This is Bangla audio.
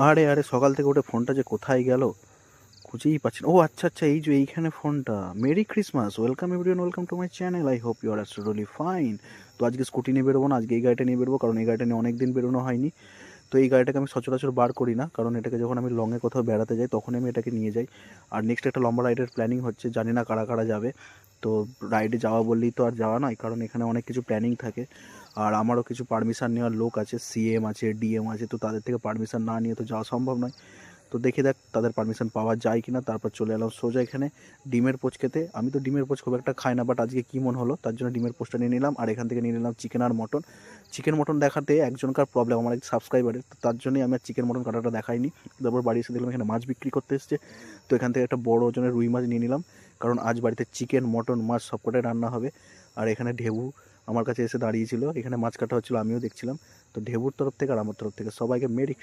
আরে আরে, সকাল থেকে উঠে ফোনটা যে কোথায় গেল খুঁজেই পাচ্ছি না। ও আচ্ছা আচ্ছা, এই যে এইখানে ফোনটা। Merry Christmas, welcome everyone, welcome to my channel. I hope you are absolutely fine. তো আজকে স্কুটি নিয়ে বেরোবো না, আজকে এই গাড়িটা নিয়ে বেরোবো, কারণ এই গাড়িটা নিয়ে অনেক দিন বেরোনো হয়নি। তো এই গাড়িটাকে আমি সচরাচর বার করি না, কারণ এটাকে যখন আমি লংয়ে কোথাও বেড়াতে যাই তখনই আমি এটাকে নিয়ে যাই। আর নেক্সট একটা লম্বা রাইডের প্ল্যানিং হচ্ছে, জানি না কারা কারা যাবে। তো রাইডে যাওয়া বললেই তো আর যাওয়া নয়, কারণ এখানে অনেক কিছু প্ল্যানিং থাকে। আর আমারও কিছু পারমিশন নেওয়ার লোক আছে, সিএম আছে, ডিএম আছে, তো তাদের থেকে পারমিশন না নিয়ে তো যাওয়া সম্ভব নয়। তো দেখি দেখ তাদের পারমিশন পাওয়া যায় কিনা। তারপর চলে এলাম সোজা এখানে ডিমের পোচ খেতে। আমি তো ডিমের পোচ খুব একটা খাই না, বাট আজকে কী মন হলো তার জন্য ডিমের পোচটা নিয়ে নিলাম। আর এখান থেকে নিয়ে নিলাম চিকেন আর মটন। চিকেন মটন দেখাতে একজনকার প্রবলেম, আমার এক সাবস্ক্রাইবারের, তো তার জন্যই আমি আর চিকেন মটন কাটাটা দেখাইনি। তারপর বাড়ি এসে দেখলাম এখানে মাছ বিক্রি করতে এসছে, তো এখান থেকে একটা বড় ওজনের রুই মাছ নিয়ে নিলাম, কারণ আজ বাড়িতে চিকেন মটন মাছ সবকটাই রান্না হবে। আর এখানে ঢেবু আমার কাছে এসে দাঁড়িয়েছিল, এখানে মাছ কাটা হচ্ছিলো, আমিও দেখছিলাম। তো ঢেবুর তরফ থেকে আর আমার তরফ থেকে সবাইকে মেরি